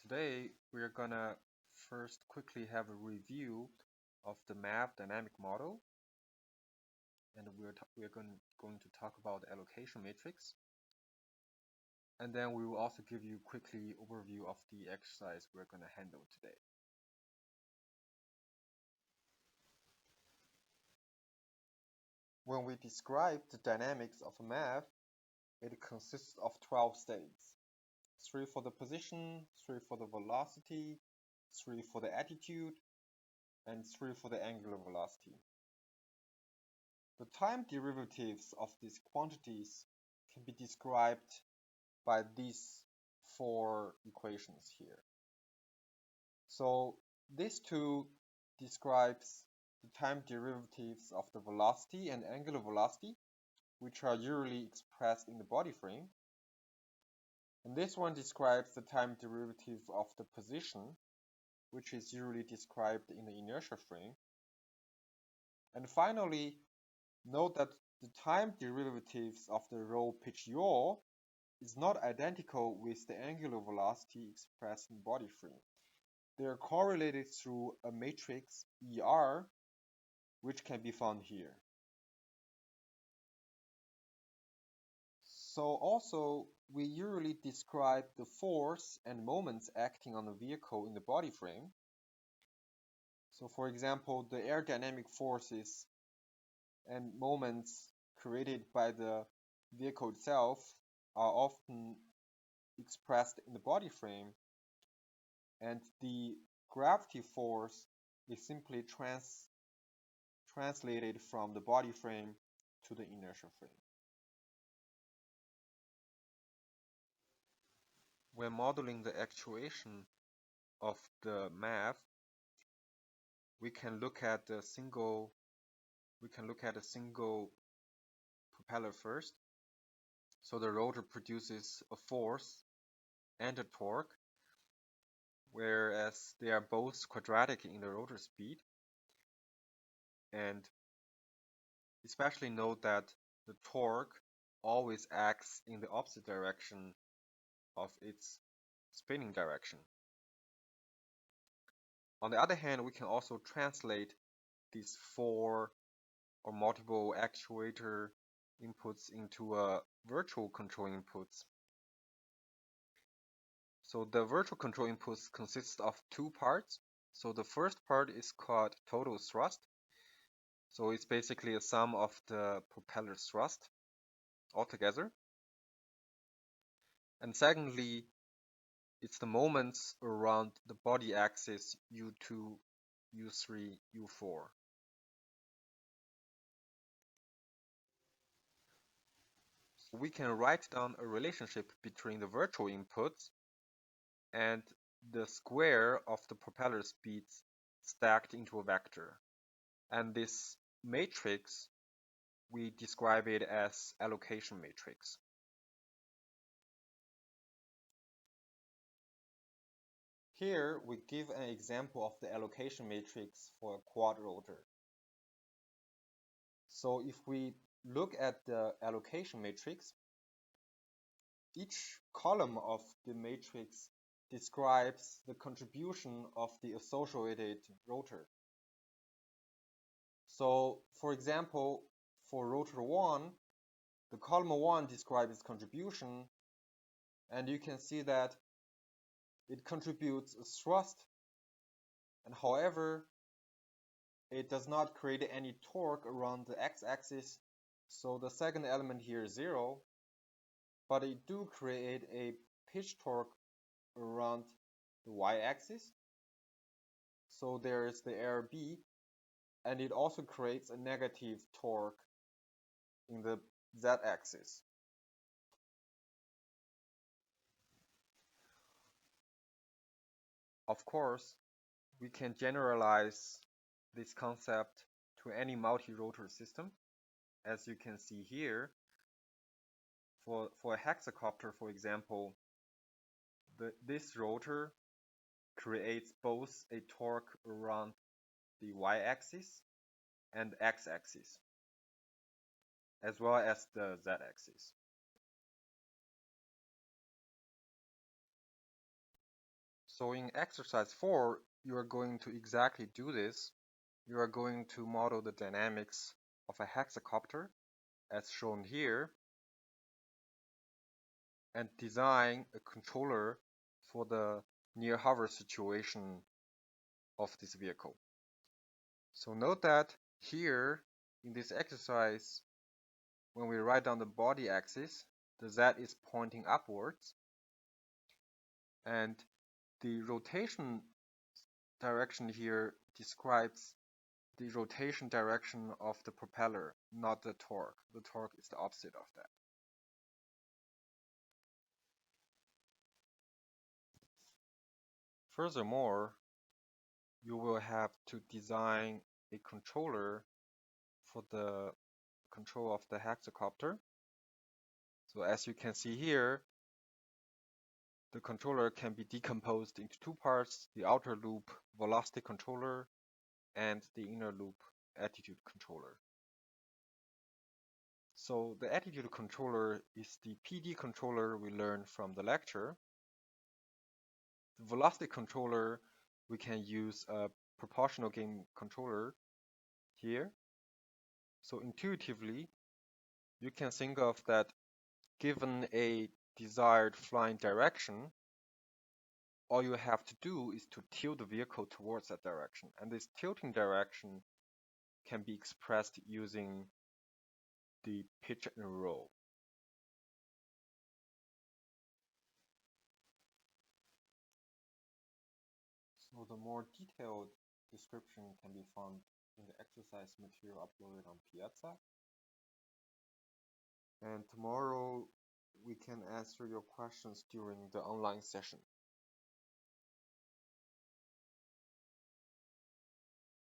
Today we're gonna first quickly have a review of the MAV dynamic model, and we're going to talk about the allocation matrix, and then we will also give you quickly overview of the exercise we're gonna handle today. When we describe the dynamics of a MAV, it consists of 12 states. 3 for the position, 3 for the velocity, 3 for the attitude, and 3 for the angular velocity. The time derivatives of these quantities can be described by these 4 equations here. So these two describes the time derivatives of the velocity and angular velocity, which are usually expressed in the body frame. And this one describes the time derivative of the position, which is usually described in the inertia frame. And finally, note that the time derivatives of the rho pitch yaw is not identical with the angular velocity expressed in body frame. They are correlated through a matrix ER, which can be found here. So also, we usually describe the force and moments acting on the vehicle in the body frame. So for example, the aerodynamic forces and moments created by the vehicle itself are often expressed in the body frame, and the gravity force is simply translated from the body frame to the inertia frame. When modeling the actuation of the MAV, we can look at a single propeller first. So the rotor produces a force and a torque, whereas they are both quadratic in the rotor speed. And especially note that the torque always acts in the opposite direction of its spinning direction. On the other hand, we can also translate these 4 or multiple actuator inputs into a virtual control inputs. So the virtual control inputs consists of 2 parts. So the first part is called total thrust. So it's basically a sum of the propeller thrust altogether. And secondly, it's the moments around the body axis U2, U3, U4. So we can write down a relationship between the virtual inputs and the square of the propeller speeds stacked into a vector. And this matrix, we describe it as allocation matrix. Here we give an example of the allocation matrix for a quad rotor. So if we look at the allocation matrix, each column of the matrix describes the contribution of the associated rotor. So for example, for rotor 1, the column 1 describes its contribution, and you can see that it contributes a thrust, and however, it does not create any torque around the x-axis, so the second element here is 0, but it do create a pitch torque around the y-axis, so there is the error B, and it also creates a negative torque in the z-axis. Of course, we can generalize this concept to any multi-rotor system. As you can see here, for a hexacopter, for example, this rotor creates both a torque around the y-axis and x-axis, as well as the z-axis. So in exercise 4, you are going to exactly do this. You are going to model the dynamics of a hexacopter, as shown here, and design a controller for the near hover situation of this vehicle. So note that here in this exercise, when we write down the body axis, the Z is pointing upwards, and the rotation direction here describes the rotation direction of the propeller, not the torque. The torque is the opposite of that. Furthermore, you will have to design a controller for the control of the hexacopter. So as you can see here, the controller can be decomposed into two parts: the outer loop velocity controller and the inner loop attitude controller. So the attitude controller is the PD controller we learned from the lecture. The velocity controller, we can use a proportional gain controller here. So intuitively, you can think of that given a desired flying direction, all you have to do is to tilt the vehicle towards that direction. And this tilting direction can be expressed using the pitch and roll. So the more detailed description can be found in the exercise material uploaded on Piazza. And tomorrow we can answer your questions during the online session.